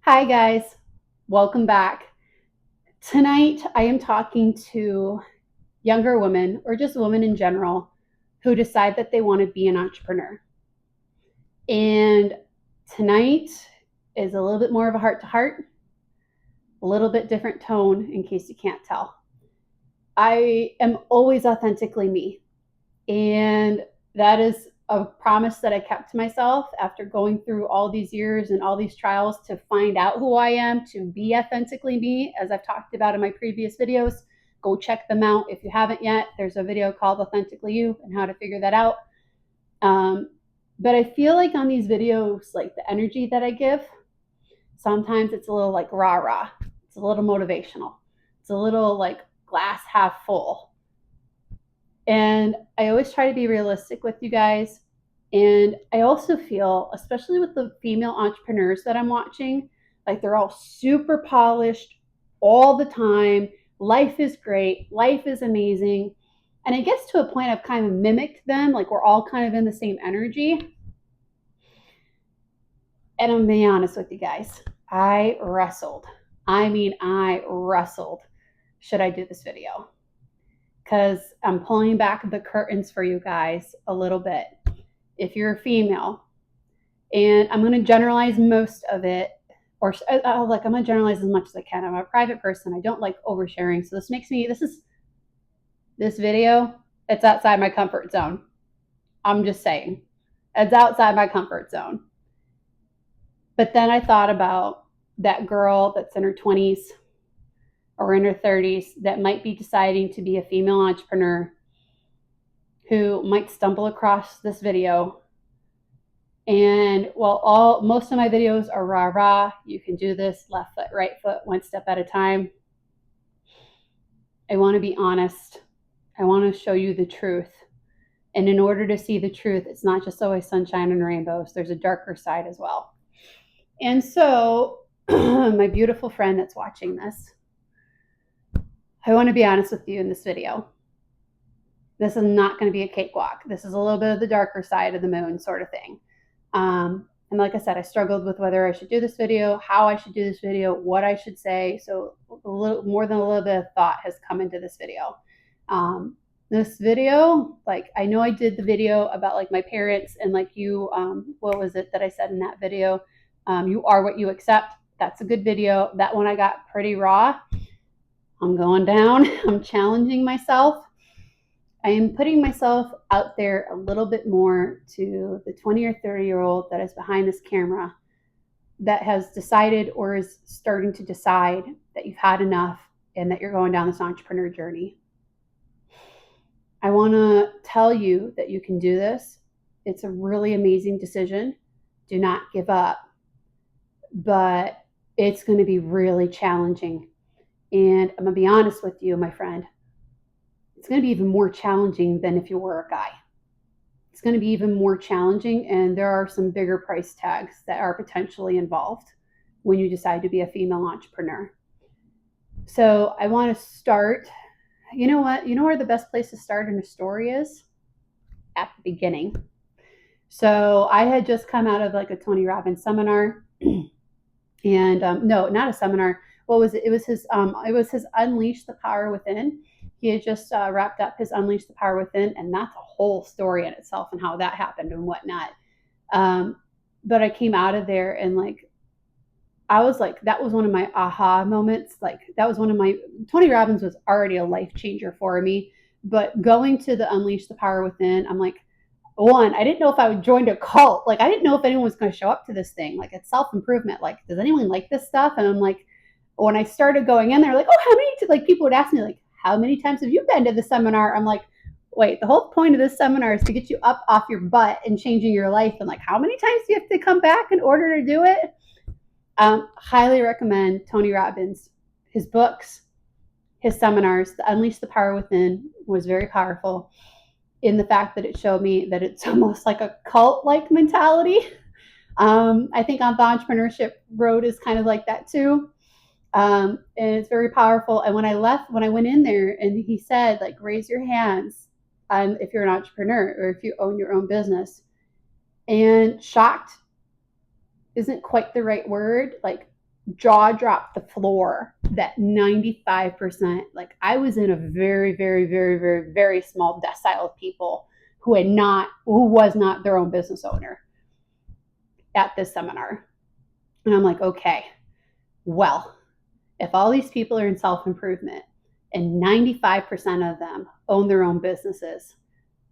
Hi, guys. Welcome back. Tonight, I am talking to younger women or just women in general who decide that they want to be an entrepreneur. And tonight is a little bit more of a heart to heart, a little bit different tone in case you can't tell. I am always authentically me. And that is a promise that I kept to myself after going through all these years and all these trials to find out who I am, to be authentically me, as I've talked about in my previous videos. Go check them out if you haven't yet. There's a video called Authentically You and how to figure that out. But I feel like on these videos, like the energy that I give, sometimes it's a little like rah-rah. It's a little motivational. It's a little like glass half full. And I always try to be realistic with you guys. And I also feel, especially with the female entrepreneurs that I'm watching, like they're all super polished all the time. Life is great. Life is amazing. And it gets to a point I've kind of mimicked them. Like we're all kind of in the same energy. And I'm being honest with you guys. I wrestled. I wrestled. Should I do this video? Because I'm pulling back the curtains for you guys a little bit. If you're a female, and I'm going to generalize most of it, or I'm going to generalize as much as I can. I'm a private person. I don't like oversharing. So this video, it's outside my comfort zone. I'm just saying, it's outside my comfort zone. But then I thought about that girl that's in her 20s or in her 30s that might be deciding to be a female entrepreneur who might stumble across this video. And while most of my videos are rah-rah, you can do this left foot, right foot, one step at a time. I want to be honest. I want to show you the truth. And in order to see the truth, it's not just always sunshine and rainbows. There's a darker side as well. And so, my beautiful friend that's watching this, I want to be honest with you in this video. This is not going to be a cakewalk. This is a little bit of the darker side of the moon sort of thing. And like I said, I struggled with whether I should do this video, how I should do this video, what I should say. So a little more than a little bit of thought has come into this video. This video, like I know I did the video about like my parents and like you, what was it that I said in that video? You are what you accept. That's a good video. That one I got pretty raw. I'm going down. I'm challenging myself. I am putting myself out there a little bit more to the 20 or 30-year-old that is behind this camera that has decided or is starting to decide that you've had enough and that you're going down this entrepreneur journey. I want to tell you that you can do this. It's a really amazing decision. Do not give up. But it's going to be really challenging. And I'm going to be honest with you, my friend. It's going to be even more challenging than if you were a guy. It's going to be even more challenging, and there are some bigger price tags that are potentially involved when you decide to be a female entrepreneur. So I want to start, you know what? You know where the best place to start in a story is? At the beginning. So I had just come out of like a Tony Robbins seminar, and no, not a seminar. What was it? It was his Unleash the Power Within. He had just wrapped up his Unleash the Power Within, and that's a whole story in itself and how that happened and whatnot. But I came out of there and like, I was like, that was one of my aha moments. Like that was one of my, Tony Robbins was already a life changer for me, but going to the Unleash the Power Within, I'm like, one, I didn't know if I would join a cult. Like I didn't know if anyone was going to show up to this thing. Like it's self-improvement. Like, does anyone like this stuff? And I'm like, when I started going in there, like, oh, how many, like people would ask me like, how many times have you been to the seminar? I'm like, wait, the whole point of this seminar is to get you up off your butt and changing your life. And like, how many times do you have to come back in order to do it? Highly recommend Tony Robbins. His books, his seminars, the Unleash the Power Within was very powerful in the fact that it showed me that it's almost like a cult-like mentality. I think on the entrepreneurship road is kind of like that too. And it's very powerful. And when I went in there and he said, like, raise your hands if you're an entrepreneur or if you own your own business. And shocked isn't quite the right word. Like jaw dropped the floor that 95%, like I was in a very, very, very, very, very small decile of people who was not their own business owner at this seminar. And I'm like, okay, well, if all these people are in self-improvement and 95% of them own their own businesses,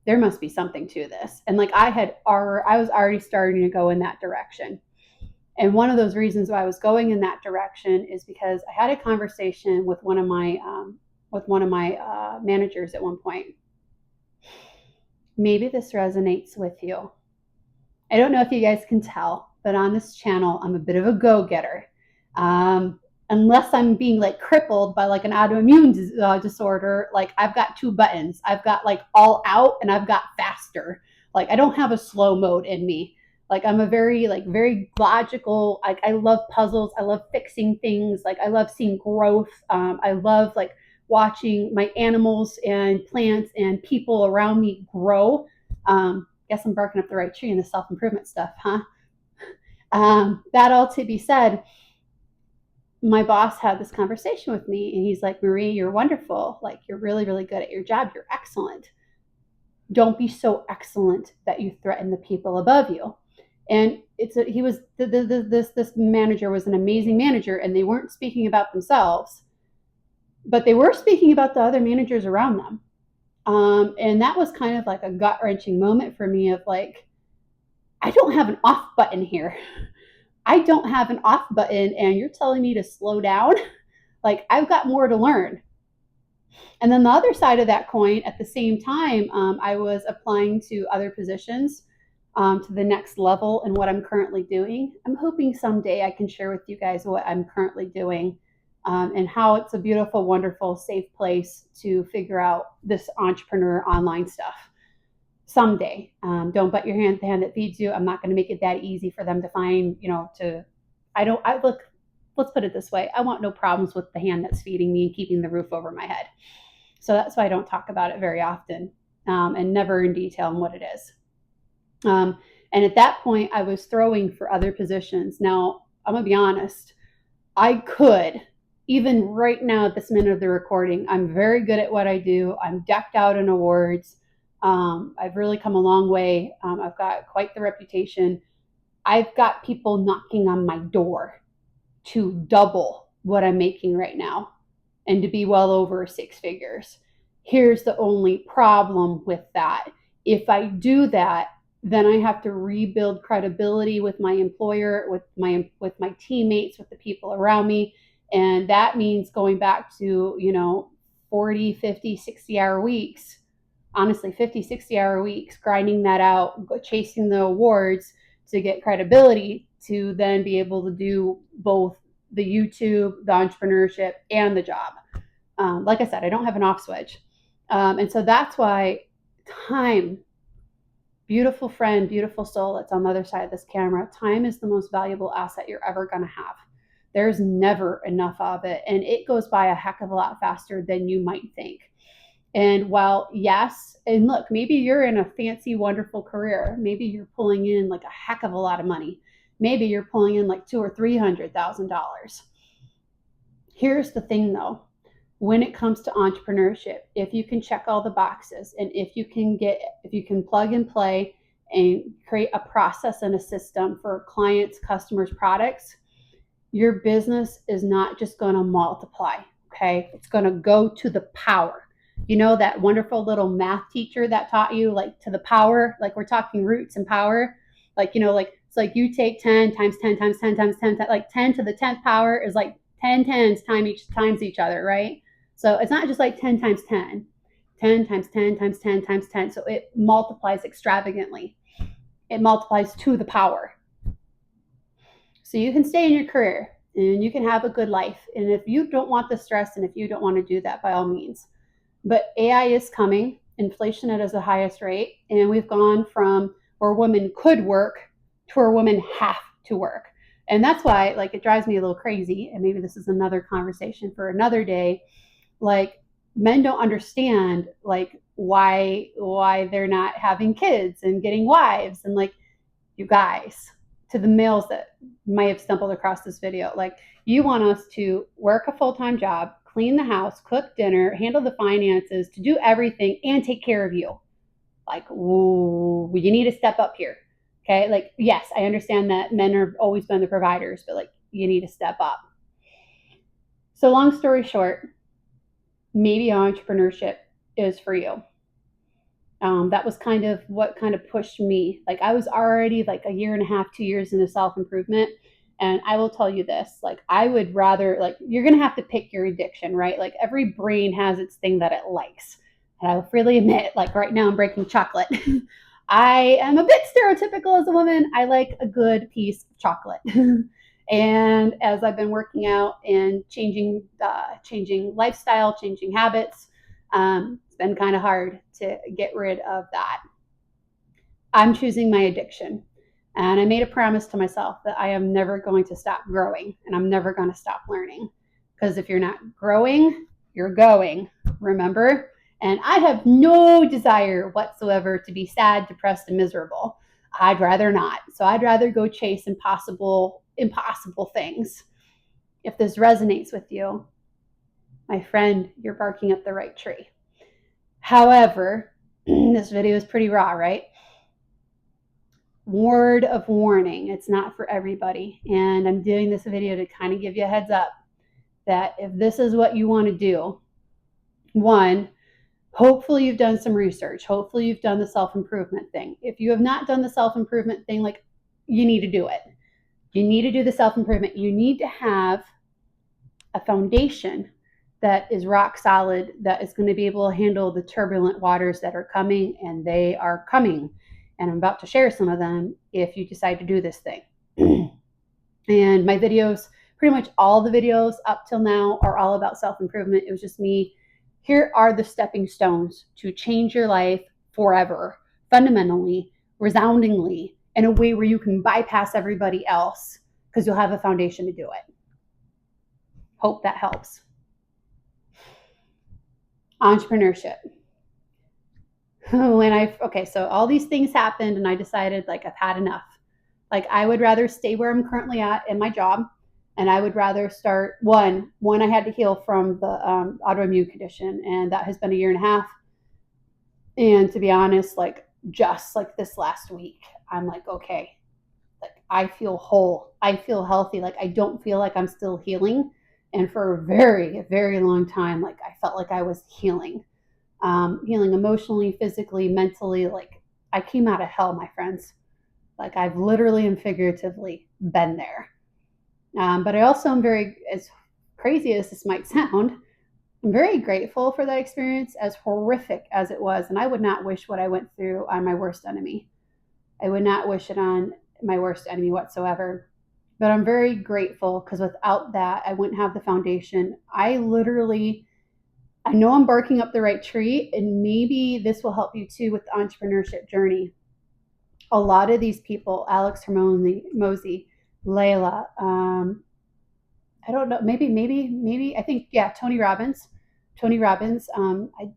there must be something to this. And like I was already starting to go in that direction. And one of those reasons why I was going in that direction is because I had a conversation with one of my managers at one point. Maybe this resonates with you. I don't know if you guys can tell, but on this channel, I'm a bit of a go-getter. Unless I'm being like crippled by like an autoimmune disorder, like I've got two buttons. I've got like all out and I've got faster. Like I don't have a slow mode in me. Like I'm a very logical, like I love puzzles. I love fixing things. Like I love seeing growth. I love like watching my animals and plants and people around me grow. Guess I'm barking up the right tree in the self-improvement stuff, huh? That all to be said, my boss had this conversation with me and he's like, Marie, you're wonderful. Like you're really, really good at your job. You're excellent. Don't be so excellent that you threaten the people above you. And this manager was an amazing manager, and they weren't speaking about themselves, but they were speaking about the other managers around them. And that was kind of like a gut wrenching moment for me of like, I don't have an off button here. I don't have an off button, and you're telling me to slow down. Like I've got more to learn. And then the other side of that coin, at the same time, I was applying to other positions, to the next level in what I'm currently doing. I'm hoping someday I can share with you guys what I'm currently doing, and how it's a beautiful, wonderful, safe place to figure out this entrepreneur online stuff. Someday. Don't butt your hand at the hand that feeds you. I'm not going to make it that easy for them to find, let's put it this way. I want no problems with the hand that's feeding me and keeping the roof over my head. So that's why I don't talk about it very often, and never in detail on what it is. And at that point, I was throwing for other positions. Now, I'm going to be honest. I could, even right now at this minute of the recording, I'm very good at what I do. I'm decked out in awards. I've really come a long way. I've got quite the reputation. I've got people knocking on my door to double what I'm making right now and to be well over 6 figures. Here's the only problem with that. If I do that, then I have to rebuild credibility with my employer, with my teammates, with the people around me. And that means going back to, 40, 50, 60-hour weeks. Honestly, 50, 60-hour weeks, grinding that out, chasing the awards to get credibility to then be able to do both the YouTube, the entrepreneurship, and the job. Like I said, I don't have an off switch. And so that's why time, beautiful friend, beautiful soul that's on the other side of this camera, time is the most valuable asset you're ever going to have. There's never enough of it. And it goes by a heck of a lot faster than you might think. And while, yes, and look, maybe you're in a fancy, wonderful career. Maybe you're pulling in like a heck of a lot of money. Maybe you're pulling in like $200,000 or $300,000. Here's the thing though, when it comes to entrepreneurship, if you can check all the boxes and if you can plug and play and create a process and a system for clients, customers, products, your business is not just going to multiply. Okay. It's going to go to the power. That wonderful little math teacher that taught you like to the power, like we're talking roots and power, like, it's like you take 10 times 10 times 10 times 10, like 10 to the 10th power is like 10 tens times each other, right? So it's not just like 10 times 10, 10 times 10 times 10 times 10. So it multiplies extravagantly. It multiplies to the power. So you can stay in your career and you can have a good life. And if you don't want the stress and if you don't want to do that, by all means. But AI is coming, inflation at the highest rate, and we've gone from where women could work to where women have to work. And that's why, like, it drives me a little crazy, and maybe this is another conversation for another day. Like, men don't understand, like, why they're not having kids and getting wives. And, like, you guys, to the males that might have stumbled across this video, like, you want us to work a full-time job, clean the house, cook dinner, handle the finances, to do everything and take care of you. Like, ooh, you need to step up here. Okay. Like, yes, I understand that men have always been the providers, but like, you need to step up. So long story short, maybe entrepreneurship is for you. That was kind of what kind of pushed me. Like, I was already like a year and a half, 2 years into self-improvement. And I will tell you this, like, I would rather, like, you're going to have to pick your addiction, right? Like, every brain has its thing that it likes. And I will freely admit, like, right now I'm breaking chocolate. I am a bit stereotypical as a woman. I like a good piece of chocolate. And as I've been working out and changing lifestyle, changing habits, it's been kind of hard to get rid of that. I'm choosing my addiction. And I made a promise to myself that I am never going to stop growing, and I'm never going to stop learning. Because if you're not growing, you're going, remember? And I have no desire whatsoever to be sad, depressed, and miserable. I'd rather not. So I'd rather go chase impossible things. If this resonates with you, my friend, you're barking up the right tree. However, this video is pretty raw, right? Word of warning, it's not for everybody. And I'm doing this video to kind of give you a heads up that if this is what you want to do, one, hopefully you've done some research. Hopefully you've done the self-improvement thing. If you have not done the self-improvement thing, like, you need to do it. You need to do the self-improvement. You need to have a foundation that is rock solid, that is going to be able to handle the turbulent waters that are coming, and they are coming. And I'm about to share some of them if you decide to do this thing. And my videos, pretty much all the videos up till now, are all about self-improvement. It was just me. Here are the stepping stones to change your life forever, fundamentally, resoundingly, in a way where you can bypass everybody else because you'll have a foundation to do it. Hope that helps. Entrepreneurship. So all these things happened and I decided, like, I've had enough. Like, I would rather stay where I'm currently at in my job, and I would rather start one, I had to heal from the autoimmune condition, and that has been a year and a half. And to be honest, like, just like this last week, I'm like, okay, like, I feel whole. I feel healthy. Like, I don't feel like I'm still healing. And for a very, very long time, like, I felt like I was healing. Healing emotionally, physically, mentally. Like, I came out of hell, my friends. Like, I've literally and figuratively been there. But I also am very, as crazy as this might sound, I'm very grateful for that experience, as horrific as it was. And I would not wish what I went through on my worst enemy. I would not wish it on my worst enemy whatsoever. But I'm very grateful, because without that, I wouldn't have the foundation. I know I'm barking up the right tree, and maybe this will help you too with the entrepreneurship journey. A lot of these people, Alex Hormozy, Layla, I don't know, maybe, I think, yeah, Tony Robbins. I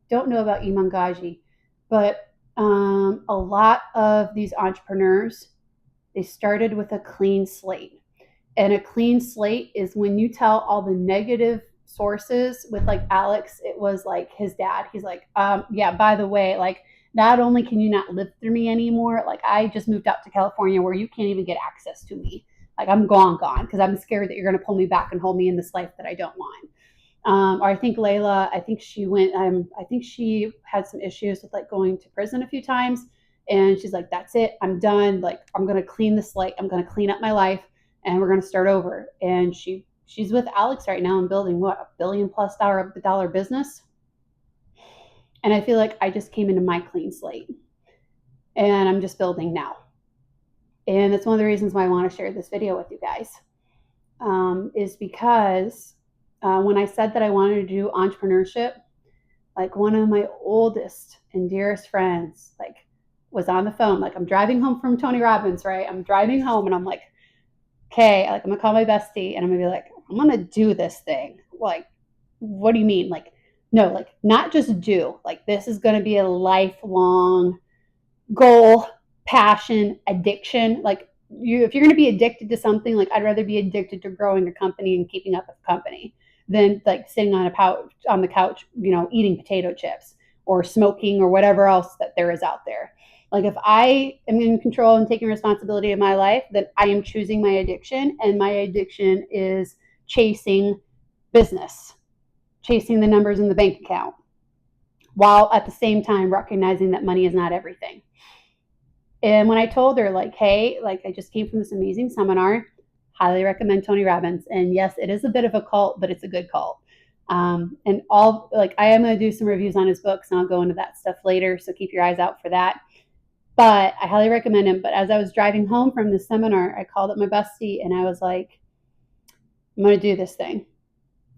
don't know about Iman Gaji, but a lot of these entrepreneurs, they started with a clean slate. And a clean slate is when you tell all the negative sources. With, like, Alex, it was like his dad. He's like, yeah, by the way, like, not only can you not live through me anymore, like, I just moved out to California where you can't even get access to me. Like, I'm gone, because I'm scared that you're going to pull me back and hold me in this life that I don't want. Or I think Layla, I think she had some issues with, like, going to prison a few times. And she's like, that's it. I'm done. Like, I'm going to clean the slate. I'm going to clean up my life, and we're going to start over. And she's with Alex right now and building, what, $1 billion+ business. And I feel like I just came into my clean slate, and I'm just building now. And that's one of the reasons why I want to share this video with you guys, is because when I said that I wanted to do entrepreneurship, like, one of my oldest and dearest friends, like, was on the phone. Like, I'm driving home from Tony Robbins, right? I'm driving home, and I'm like, okay, like, I'm gonna call my bestie, and I'm gonna be like, I'm gonna do this thing. Like, what do you mean? Like, no, like, not just do. Like, this is gonna be a lifelong goal, passion, addiction. Like, if you're going to be addicted to something, like I'd rather be addicted to growing a company and keeping up with the company than like sitting on the couch, eating potato chips or smoking or whatever else that there is out there. Like if I am in control and taking responsibility of my life, then I am choosing my addiction, and my addiction is chasing business, chasing the numbers in the bank account, while at the same time recognizing that money is not everything. And when I told her, like, hey, like I just came from this amazing seminar, highly recommend Tony Robbins. And yes, it is a bit of a cult, but it's a good cult. And all like I am going to do some reviews on his books, and I'll go into that stuff later. So keep your eyes out for that. But I highly recommend him. But as I was driving home from the seminar, I called up my bestie and I was like, I'm going to do this thing.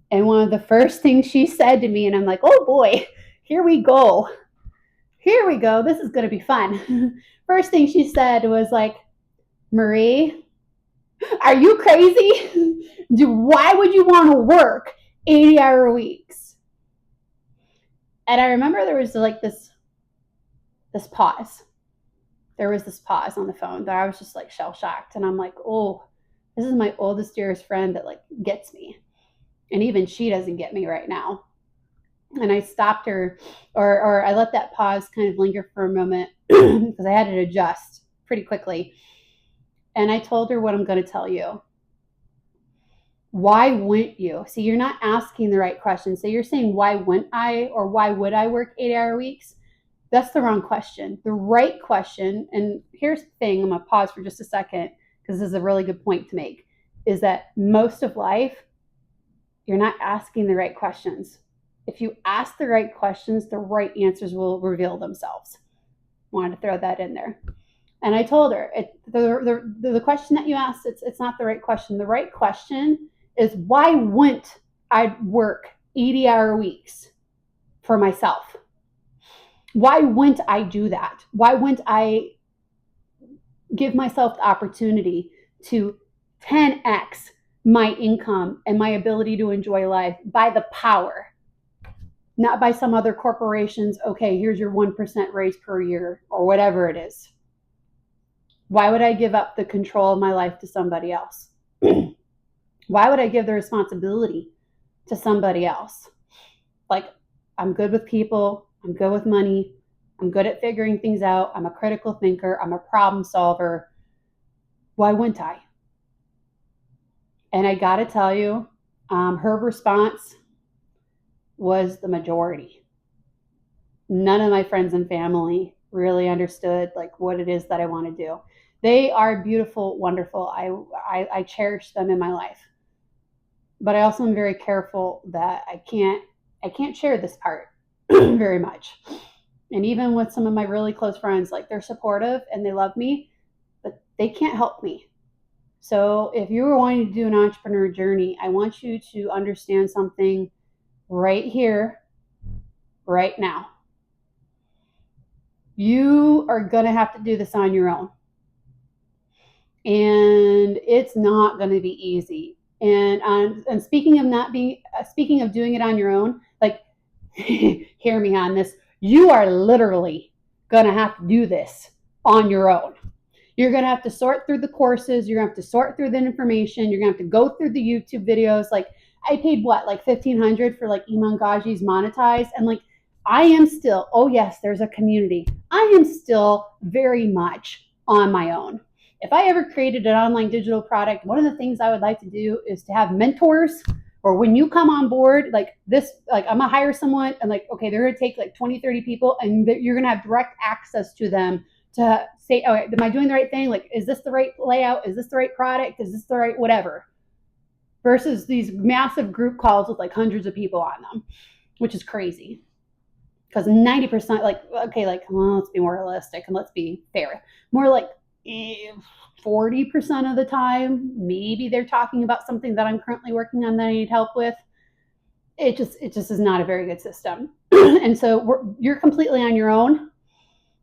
And one of the first things she said to me, and I'm like, oh boy, here we go. Here we go. This is going to be fun. First thing she said was like, Marie, are you crazy? Why would you want to work 80-hour weeks? And I remember there was like this pause. There was this pause on the phone that I was just like shell shocked. And I'm like, oh, this is my oldest, dearest friend that like gets me. And even she doesn't get me right now. And I stopped her, or I let that pause kind of linger for a moment because I had to adjust pretty quickly. And I told her what I'm going to tell you. Why wouldn't you? See, you're not asking the right question. So you're saying, why wouldn't I, or why would I work 8-hour weeks? That's the wrong question. The right question, and here's the thing, I'm going to pause for just a second because this is a really good point to make, is that most of life, you're not asking the right questions. If you ask the right questions, the right answers will reveal themselves. Wanted to throw that in there. And I told her, the question that you asked, it's not the right question. The right question is, why wouldn't I work 80-hour weeks for myself? Why wouldn't I do that? Why wouldn't I give myself the opportunity to 10x my income and my ability to enjoy life by the power, not by some other corporation's, okay, here's your 1% raise per year or whatever it is. Why would I give up the control of my life to somebody else? Why would I give the responsibility to somebody else? Like, I'm good with people. I'm good with money. I'm good at figuring things out. I'm a critical thinker. I'm a problem solver. Why wouldn't I? And I got to tell you, her response was the majority. None of my friends and family really understood like what it is that I want to do. They are beautiful, wonderful. I cherish them in my life. But I also am very careful that I can't share this part very much. And even with some of my really close friends, like they're supportive and they love me, but they can't help me. So if you were wanting to do an entrepreneur journey, I want you to understand something right here, right now. You are going to have to do this on your own. And it's not going to be easy. And speaking of doing it on your own, like, hear me on this. You are literally going to have to do this on your own. You're going to have to sort through the courses. You're going to have to sort through the information. You're going to have to go through the YouTube videos. Like, I paid like $1,500 for like Iman Gaji's Monetize. And like, I am still, oh yes, there's a community. I am still very much on my own. If I ever created an online digital product, one of the things I would like to do is to have mentors, or when you come on board, like this, like I'm gonna hire someone and like, okay, they're gonna take like 20, 30 people and you're gonna have direct access to them to say, oh, am I doing the right thing? Like, is this the right layout? Is this the right product? Is this the right whatever? Versus these massive group calls with like hundreds of people on them, which is crazy. Because 90%, like, okay, like, well, let's be more realistic and let's be fair. More like 40% of the time, maybe they're talking about something that I'm currently working on that I need help with. It just is not a very good system. And so you're completely on your own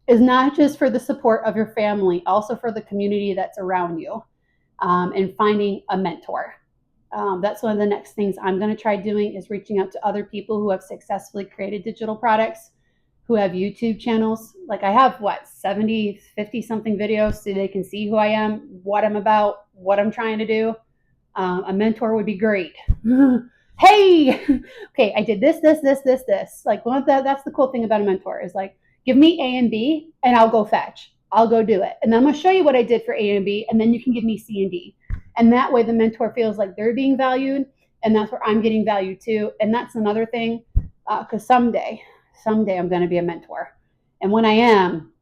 is not just for the support of your family, also for the community that's around you, and finding a mentor. That's one of the next things I'm going to try doing is reaching out to other people who have successfully created digital products who have YouTube channels. Like I have 70, 50 something videos so they can see who I am, what I'm about, what I'm trying to do. A mentor would be great. Hey, okay, I did this. Like that's the cool thing about a mentor is like, give me A and B and I'll go fetch. I'll go do it. And then I'm going to show you what I did for A and B, and then you can give me C and D. And that way the mentor feels like they're being valued, and that's where I'm getting value too. And that's another thing, because someday I'm going to be a mentor. And when I am,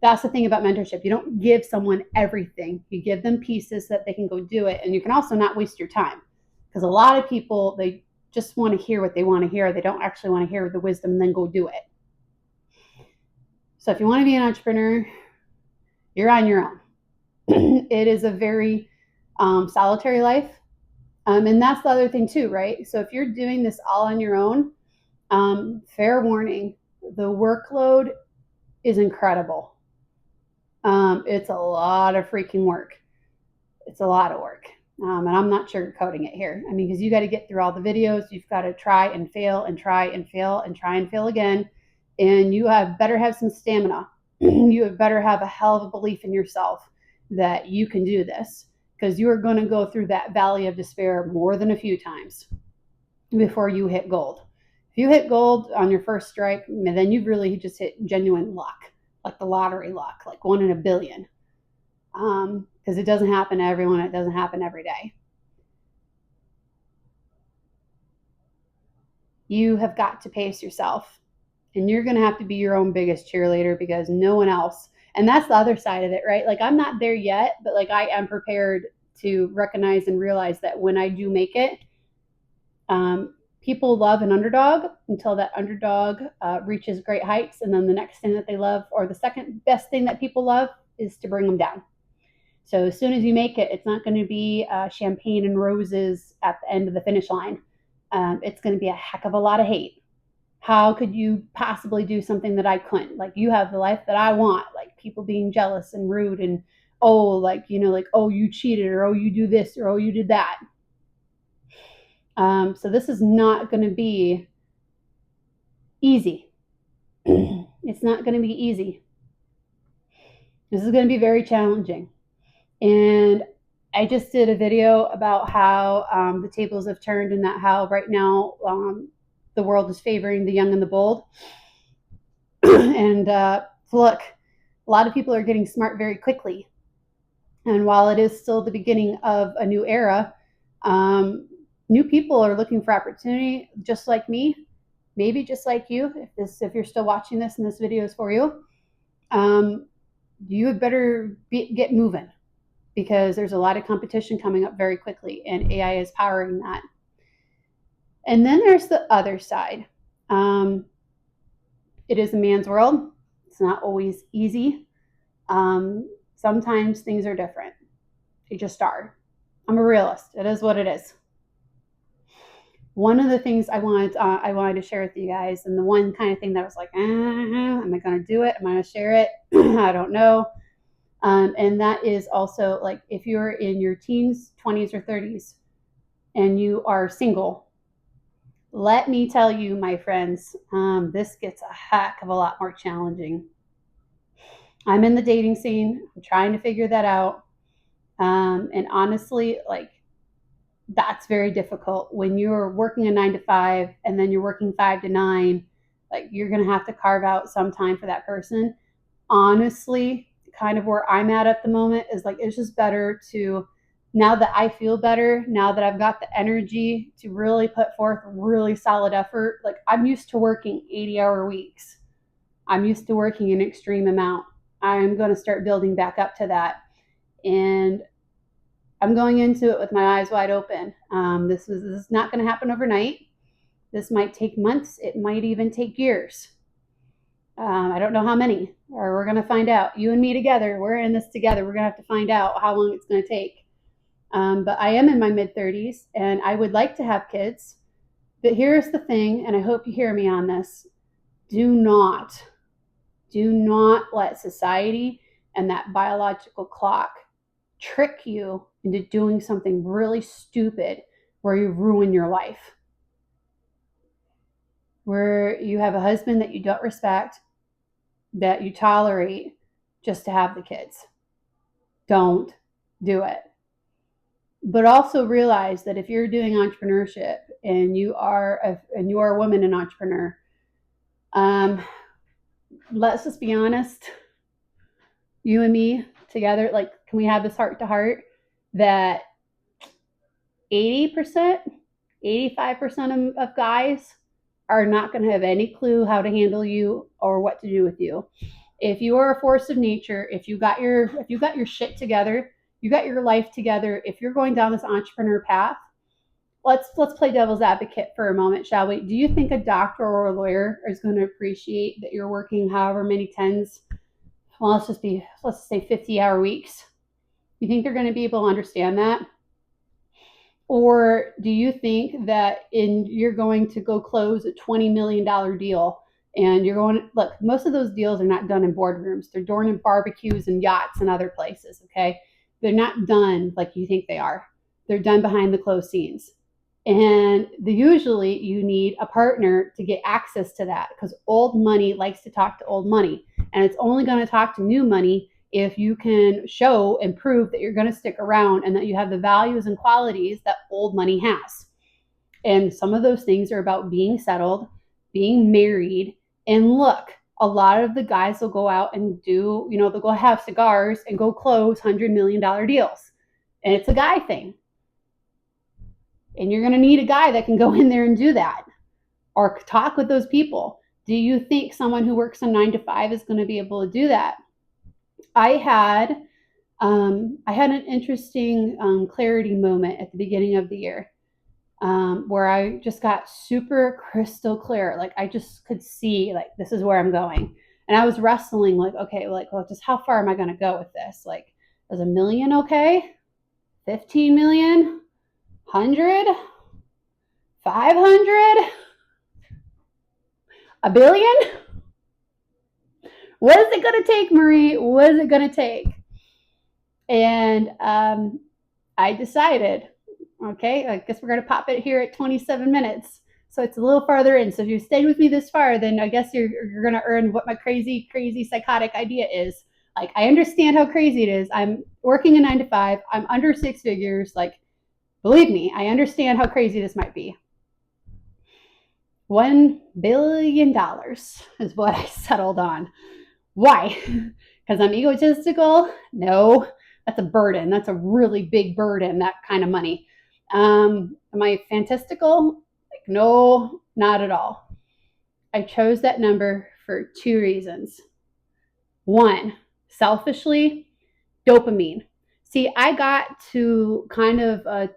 that's the thing about mentorship. You don't give someone everything. You give them pieces so that they can go do it. And you can also not waste your time, because a lot of people, they just want to hear what they want to hear. They don't actually want to hear the wisdom and then go do it. So if you want to be an entrepreneur, you're on your own. It is a very solitary life. And that's the other thing too, right? So if you're doing this all on your own, fair warning, the workload is incredible. It's a lot of freaking work. It's a lot of work. And I'm not sugarcoating it here. I mean, because you got to get through all the videos. You've got to try and fail and try and fail and try and fail again. And you have better have some stamina. You have better have a hell of a belief in yourself that you can do this, because you are going to go through that valley of despair more than a few times before you hit gold. If you hit gold on your first strike, then you've really just hit genuine luck, like the lottery luck, like 1 in a billion. Because it doesn't happen to everyone. It doesn't happen every day. You have got to pace yourself, and you're going to have to be your own biggest cheerleader, because no one else. And that's the other side of it, right? Like I'm not there yet, but like I am prepared to recognize and realize that when I do make it, people love an underdog until that underdog reaches great heights. And then the next thing that they love, or the second best thing that people love, is to bring them down. So as soon as you make it, it's not going to be champagne and roses at the end of the finish line. It's going to be a heck of a lot of hate. How could you possibly do something that I couldn't? Like, you have the life that I want. Like, people being jealous and rude and, oh, like, you know, like, oh, you cheated, or oh, you do this, or oh, you did that. So this is not going to be easy. It's not going to be easy. This is going to be very challenging. And I just did a video about how the tables have turned, and that how right now the world is favoring the young and the bold. And look, a lot of people are getting smart very quickly. And while it is still the beginning of a new era, new people are looking for opportunity, just like me, maybe just like you. If you're still watching this and this video is for you, you had better get moving, because there's a lot of competition coming up very quickly, and AI is powering that. And then there's the other side. It is a man's world. It's not always easy. Sometimes things are different. They just are. I'm a realist. It is what it is. One of the things I wanted to share with you guys, and the one kind of thing that I was like, am I going to do it? Am I going to share it? I don't know. And that is also, like, if you're in your teens, 20s, or 30s, and you are single, let me tell you, my friends, this gets a heck of a lot more challenging. I'm in the dating scene. I'm trying to figure that out. And honestly, like, that's very difficult when you're working a 9 to 5 and then you're working 5 to 9. Like, you're going to have to carve out some time for that person. Honestly, kind of where I'm at the moment is like, it's just better to, now that I feel better, now that I've got the energy to really put forth really solid effort. Like, I'm used to working 80-hour weeks. I'm used to working an extreme amount. I'm going to start building back up to that. And I'm going into it with my eyes wide open. This is not going to happen overnight. This might take months. It might even take years. I don't know how many, or we're going to find out. You and me together, we're in this together. We're going to have to find out how long it's going to take. But I am in my mid-30s, and I would like to have kids. But here's the thing, and I hope you hear me on this. Do not let society and that biological clock trick you into doing something really stupid where you ruin your life. Where you have a husband that you don't respect, that you tolerate just to have the kids. Don't do it. But also realize that if you're doing entrepreneurship and you are a woman, an entrepreneur, let's just be honest, you and me together, like, can we have this heart to heart that 80%, 85% of guys are not going to have any clue how to handle you or what to do with you. If you are a force of nature, if you got your shit together, you got your life together, if you're going down this entrepreneur path, let's play devil's advocate for a moment, shall we? Do you think a doctor or a lawyer is going to appreciate that you're working however many tens, well, let's say 50-hour weeks? You think they're going to be able to understand that? Or do you think that you're going to go close a $20 million deal and you're going to look, most of those deals are not done in boardrooms. They're done in barbecues and yachts and other places, okay? They're not done like you think they are. They're done behind the closed scenes. And usually you need a partner to get access to that because old money likes to talk to old money. And it's only going to talk to new money if you can show and prove that you're going to stick around and that you have the values and qualities that old money has. And some of those things are about being settled, being married. And look, a lot of the guys will go out and do, they'll go have cigars and go close $100 million deals. And it's a guy thing. And you're going to need a guy that can go in there and do that or talk with those people. Do you think someone who works a 9-to-5 is going to be able to do that? I had an interesting clarity moment at the beginning of the year where I just got super crystal clear. Like I just could see like this is where I'm going, and I was wrestling like, okay, like well, just how far am I going to go with this? Like, is $1 million okay? 15 million? 100? 500? $1 billion? What is it going to take, Marie? What is it going to take? And I decided, okay, I guess we're going to pop it here at 27 minutes. So it's a little farther in. So if you stayed with me this far, then I guess you're going to earn what my crazy, psychotic idea is. Like, I understand how crazy it is. I'm working a 9-to-5. I'm under 6 figures. Like, believe me, I understand how crazy this might be. $1 billion is what I settled on. Why? Because I'm egotistical? No, that's a burden. That's a really big burden, that kind of money. Am I fantastical? Like, no, not at all. I chose that number for 2 reasons. One, selfishly, dopamine. See, I got to kind of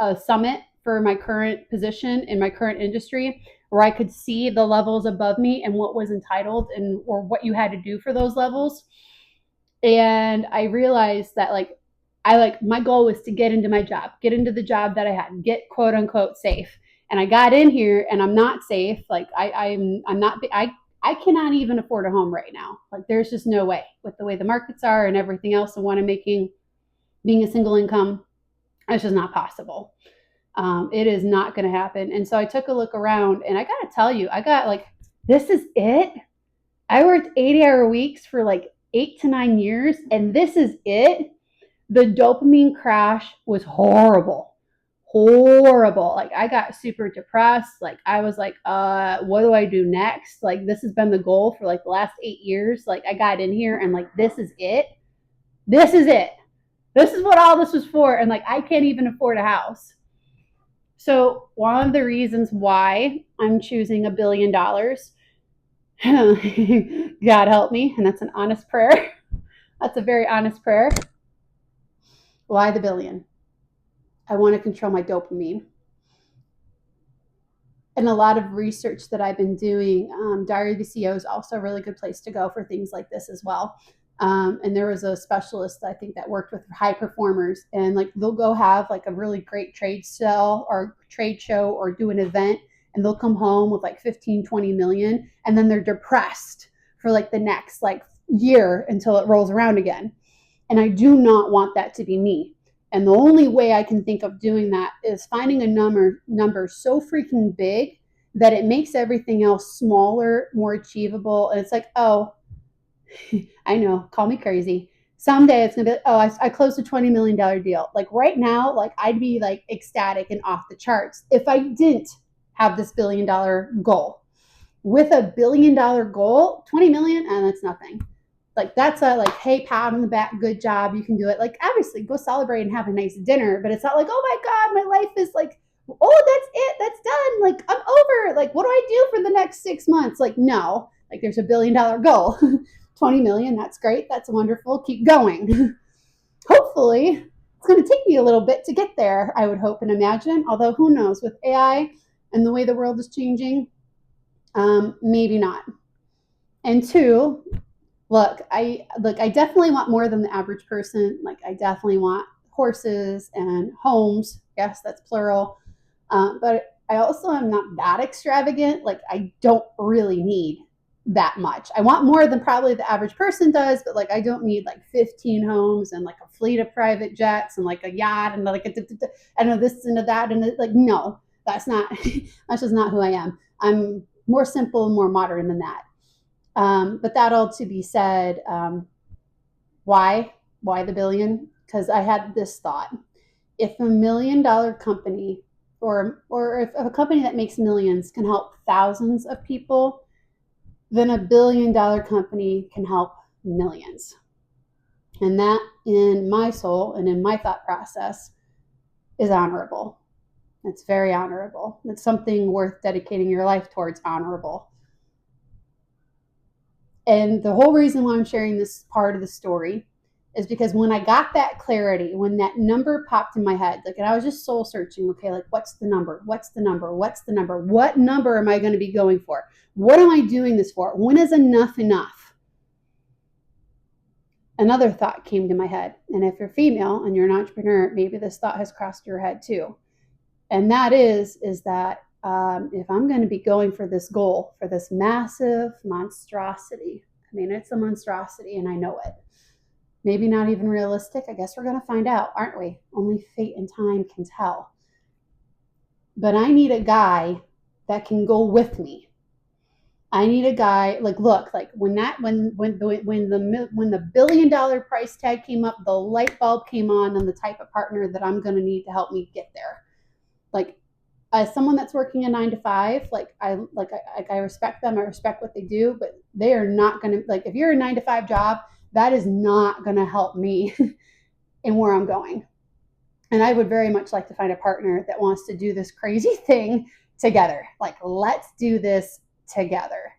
a summit for my current position in my current industry where I could see the levels above me and what was entitled and or what you had to do for those levels. And I realized that my goal was to get into my job, get into the job that I had, get quote unquote safe. And I got in here and I'm not safe. Like I cannot even afford a home right now. Like there's just no way with the way the markets are and everything else and what I'm making, being a single income, it's just not possible. It is not going to happen. And so I took a look around and I got to tell you, I got like, this is it. I worked 80-hour weeks for like 8 to 9 years and this is it. The dopamine crash was horrible. Like I got super depressed. Like I was like, what do I do next? Like this has been the goal for like the last 8 years. Like I got in here and like, this is it. This is it. This is what all this was for. And like, I can't even afford a house. So one of the reasons why I'm choosing $1 billion, God help me, and that's an honest prayer. That's a very honest prayer. Why the billion? I want to control my dopamine. And a lot of research that I've been doing, Diary of a CEO is also a really good place to go for things like this as well. And there was a specialist, I think, that worked with high performers and like they'll go have like a really great trade show or do an event and they'll come home with like 15, 20 million. And then they're depressed for like the next like year until it rolls around again. And I do not want that to be me. And the only way I can think of doing that is finding a number so freaking big that it makes everything else smaller, more achievable. And it's like, oh, I know, call me crazy. Someday it's gonna be like, oh, I closed a $20 million deal. Like right now, like I'd be like ecstatic and off the charts if I didn't have this $1 billion goal. With a $1 billion goal, 20 million, and that's nothing. Like that's a like, hey, pat on the back, good job, you can do it. Like obviously go celebrate and have a nice dinner, but it's not like, oh my God, my life is like, oh, that's it, that's done. Like I'm over. Like what do I do for the next 6 months? Like no, like there's a $1 billion goal. 20 million, that's great, that's wonderful, keep going. Hopefully it's going to take me a little bit to get there, I would hope and imagine, although who knows, with AI and the way the world is changing, maybe not. And two, I definitely want more than the average person. Like I definitely want horses and homes. Yes, that's plural. But I also am not that extravagant. Like I don't really need that much. I want more than probably the average person does, but like I don't need like 15 homes and like a fleet of private jets and like a yacht and like I know this and that and like no, that's not that's just not who I am. I'm more simple and more modern than that. But that all to be said, why? Why the billion? Because I had this thought. If $1 million company or if a company that makes millions can help thousands of people, then $1 billion company can help millions. And that in my soul and in my thought process is honorable. It's very honorable. It's something worth dedicating your life towards, honorable. And the whole reason why I'm sharing this part of the story is because when I got that clarity, when that number popped in my head, like, and I was just soul searching, okay, like, what's the number? What's the number? What's the number? What number am I going to be going for? What am I doing this for? When is enough enough? Another thought came to my head. And if you're female and you're an entrepreneur, maybe this thought has crossed your head too. And that is that if I'm going to be going for this goal, for this massive monstrosity, I mean, it's a monstrosity and I know it. Maybe not even realistic. I guess we're going to find out, aren't we? Only fate and time can tell. But I need a guy that can go with me. I need a guy like look like when the $1 billion price tag came up, the light bulb came on the type of partner that I'm going to need to help me get there. Like as someone that's working a 9 to 5, I respect them. I respect what they do, but they are not going to like if you're a 9 to 5 job, that is not going to help me in where I'm going. And I would very much like to find a partner that wants to do this crazy thing together. Like let's do this together.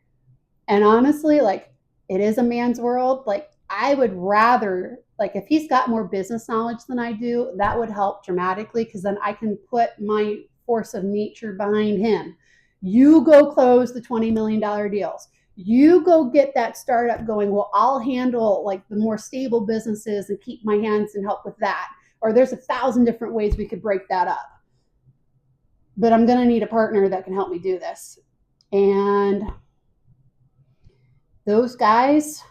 And honestly, like it is a man's world. Like I would rather like if he's got more business knowledge than I do, that would help dramatically because then I can put my force of nature behind him. You go close the $20 million deals. You go get that startup going. Well, I'll handle like the more stable businesses and keep my hands and help with that. Or there's 1,000 different ways we could break that up. But I'm going to need a partner that can help me do this. And those guys,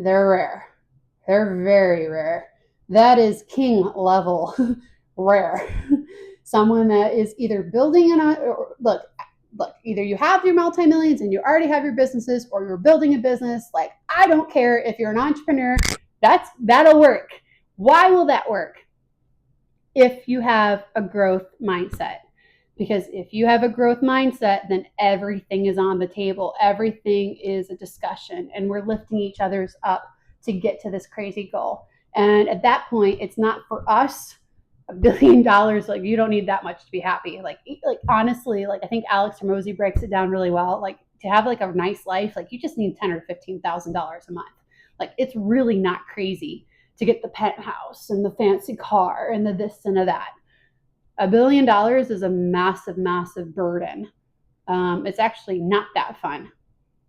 they're rare. They're very rare. That is king level rare. Someone that is either building look, either you have your multi-millions and you already have your businesses or you're building a business. Like, I don't care if you're an entrepreneur, that'll work. Why will that work? If you have a growth mindset. Because if you have a growth mindset, then everything is on the table. Everything is a discussion and we're lifting each other's up to get to this crazy goal. And at that point, it's not for us $1 billion. Like you don't need that much to be happy. Like honestly, like I think Alex Hormozy breaks it down really well. Like to have like a nice life, like you just need $10,000 or $15,000 a month. Like it's really not crazy to get the penthouse and the fancy car and the this and the that. $1 billion is a massive, massive burden. It's actually not that fun.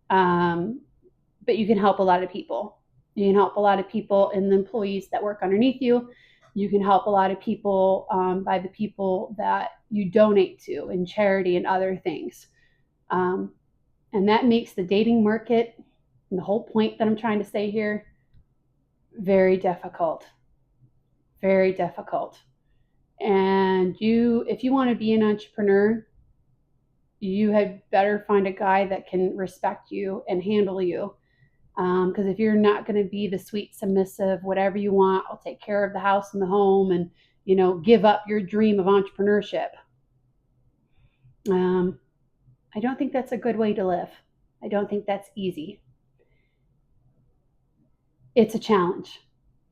But you can help a lot of people. You can help a lot of people in the employees that work underneath you. You can help a lot of people by the people that you donate to in charity and other things. And that makes the dating market, and the whole point that I'm trying to say here, very difficult. Very difficult. And if you want to be an entrepreneur, you had better find a guy that can respect you and handle you Because if you're not going to be the sweet, submissive, whatever you want, I'll take care of the house and the home and, give up your dream of entrepreneurship. I don't think that's a good way to live. I don't think that's easy. It's a challenge.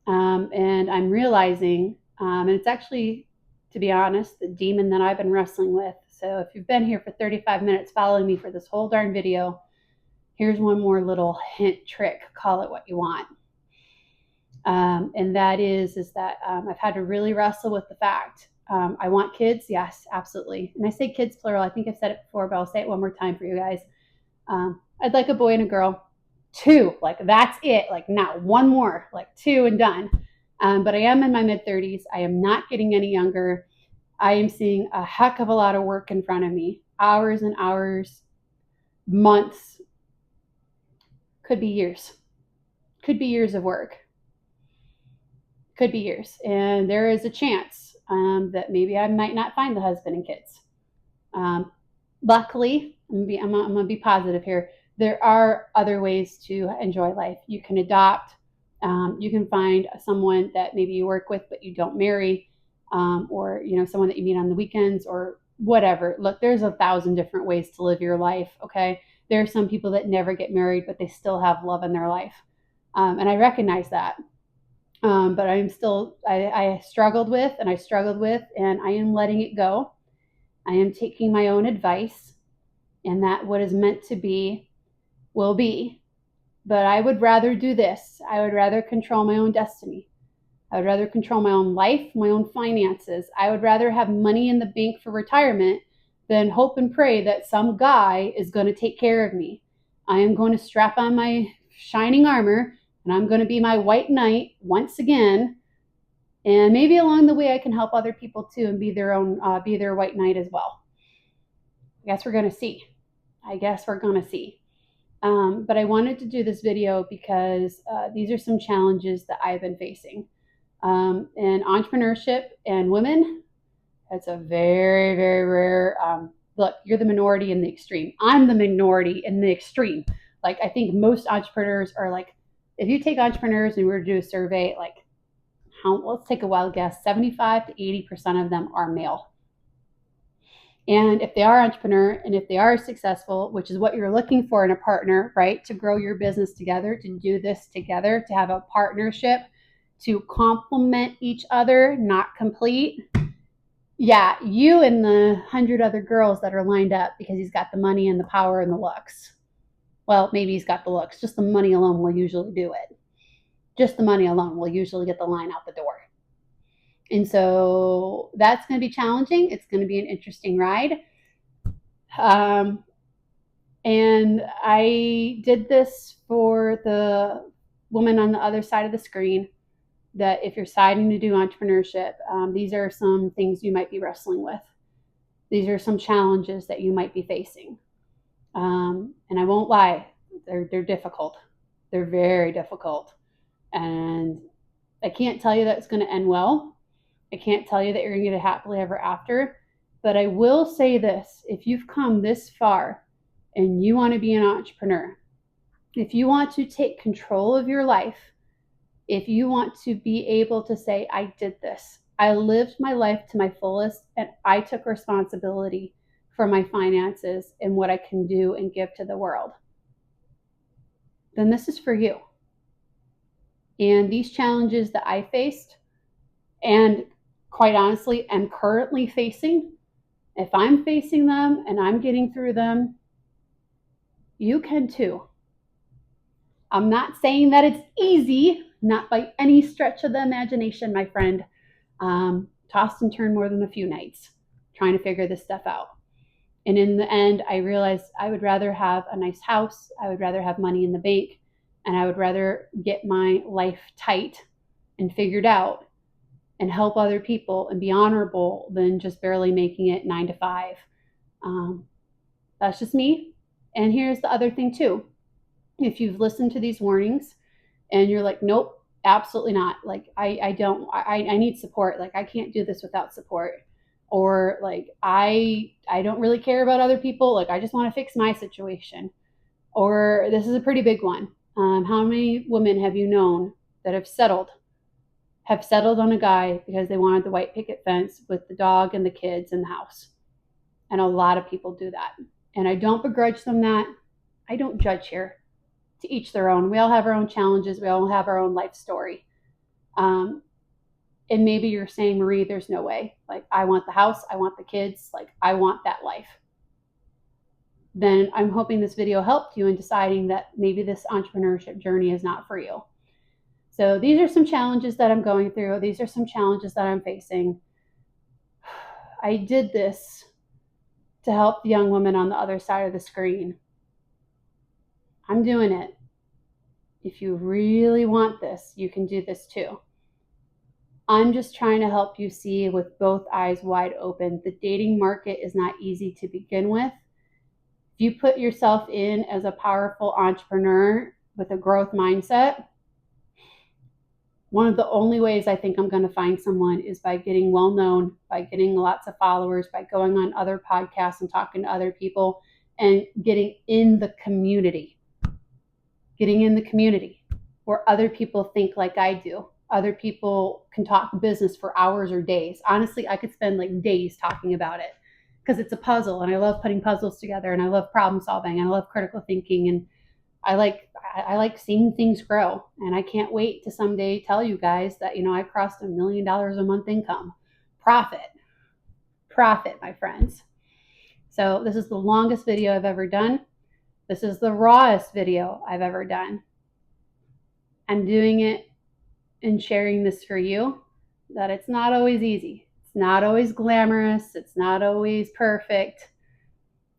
And I'm realizing, and it's actually, to be honest, the demon that I've been wrestling with. So if you've been here for 35 minutes following me for this whole darn video, here's one more little hint, trick, call it what you want. And that is that I've had to really wrestle with the fact I want kids. Yes, absolutely. And I say kids plural. I think I've said it before, but I'll say it one more time for you guys. I'd like a boy and a girl. 2, like that's it. Like not one more, like 2 and done. But I am in my mid-30s. I am not getting any younger. I am seeing a heck of a lot of work in front of me. Hours and hours, months, could be years. Could be years of work. Could be years. And there is a chance that maybe I might not find the husband and kids. Luckily, I'm going to be positive here. There are other ways to enjoy life. You can adopt. You can find someone that maybe you work with but you don't marry, or someone that you meet on the weekends or whatever. Look, there's 1,000 different ways to live your life. Okay, there are some people that never get married but they still have love in their life, and I recognize that. But I'm still, I struggled with, and I am letting it go. I am taking my own advice, and that what is meant to be will be. But I would rather do this. I would rather control my own destiny. I would rather control my own life, my own finances. I would rather have money in the bank for retirement than hope and pray that some guy is going to take care of me. I am going to strap on my shining armor, and I'm going to be my white knight once again. And maybe along the way I can help other people too and be their white knight as well. I guess we're going to see. But I wanted to do this video because these are some challenges that I've been facing. And entrepreneurship and women, that's a very, very rare. Look, you're the minority in the extreme. I'm the minority in the extreme. Like, I think most entrepreneurs are like, if you take entrepreneurs and we were to do a survey, like, let's take a wild guess, 75 to 80% of them are male. And if they are entrepreneur and if they are successful, which is what you're looking for in a partner, right? To grow your business together, to do this together, to have a partnership, to complement each other, not complete. Yeah, you and the 100 other girls that are lined up because he's got the money and the power and the looks. Well, maybe he's got the looks. Just the money alone will usually do it. Just the money alone will usually get the line out the door. And so that's going to be challenging. It's going to be an interesting ride. And I did this for the woman on the other side of the screen, that if you're deciding to do entrepreneurship, these are some things you might be wrestling with. These are some challenges that you might be facing. And I won't lie, they're difficult. They're very difficult. And I can't tell you that it's going to end well. I can't tell you that you're going to get a happily ever after. But I will say this, if you've come this far and you want to be an entrepreneur, if you want to take control of your life, if you want to be able to say, I did this, I lived my life to my fullest, and I took responsibility for my finances and what I can do and give to the world, then this is for you. And these challenges that I faced, and quite honestly, am currently facing, if I'm facing them and I'm getting through them, you can too. I'm not saying that it's easy, not by any stretch of the imagination, my friend. Tossed and turned more than a few nights trying to figure this stuff out. And in the end, I realized I would rather have a nice house. I would rather have money in the bank. And I would rather get my life tight and figured out and help other people and be honorable than just barely making it 9 to 5. That's just me. And here's the other thing too. If you've listened to these warnings and you're like, nope, absolutely not. Like, I need support. Like, I can't do this without support. Or like, I don't really care about other people. Like, I just want to fix my situation. Or this is a pretty big one. How many women have you known that have settled on a guy because they wanted the white picket fence with the dog and the kids in the house? And a lot of people do that. And I don't begrudge them that. I don't judge here. To each their own. We all have our own challenges. We all have our own life story. And maybe you're saying, Marie, there's no way. Like, I want the house. I want the kids. Like, I want that life. Then I'm hoping this video helped you in deciding that maybe this entrepreneurship journey is not for you. So these are some challenges that I'm going through. These are some challenges that I'm facing. I did this to help the young woman on the other side of the screen. I'm doing it. If you really want this, you can do this too. I'm just trying to help you see with both eyes wide open. The dating market is not easy to begin with. If you put yourself in as a powerful entrepreneur with a growth mindset, one of the only ways I think I'm going to find someone is by getting well known, by getting lots of followers, by going on other podcasts and talking to other people and getting in the community. Getting in the community where other people think like I do. Other people can talk business for hours or days. Honestly, I could spend like days talking about it because it's a puzzle and I love putting puzzles together and I love problem solving and I love critical thinking and I like seeing things grow. And I can't wait to someday tell you guys that, I crossed $1 million a month income. Profit, my friends. So this is the longest video I've ever done. This is the rawest video I've ever done. I'm doing it and sharing this for you, that it's not always easy. It's not always glamorous. It's not always perfect.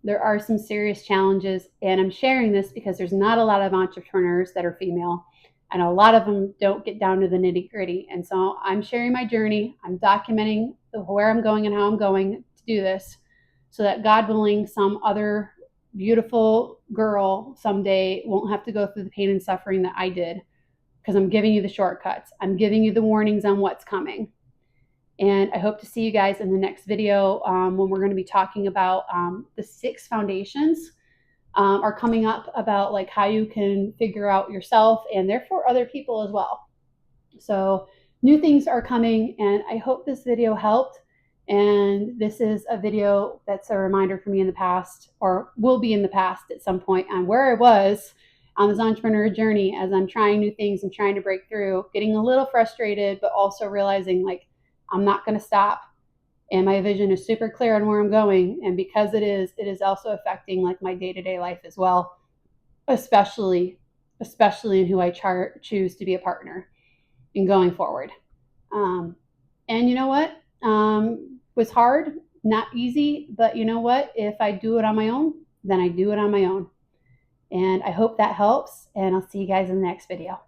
There are some serious challenges, and I'm sharing this because there's not a lot of entrepreneurs that are female, and a lot of them don't get down to the nitty-gritty. And so I'm sharing my journey. I'm documenting where I'm going and how I'm going to do this so that, God willing, some other beautiful girl someday won't have to go through the pain and suffering that I did, because I'm giving you the shortcuts. I'm giving you the warnings on what's coming. And I hope to see you guys in the next video when we're going to be talking about the 6 foundations are coming up about like how you can figure out yourself and therefore other people as well. So new things are coming, and I hope this video helped. And this is a video that's a reminder for me in the past, or will be in the past at some point, on where I was on this entrepreneur journey as I'm trying new things and trying to break through, getting a little frustrated, but also realizing like I'm not going to stop. And my vision is super clear on where I'm going. And because it is also affecting like my day-to-day life as well, especially in who I choose to be a partner in going forward. And you know what? Was hard, not easy, but you know what? If I do it on my own, then I do it on my own. And I hope that helps, and I'll see you guys in the next video.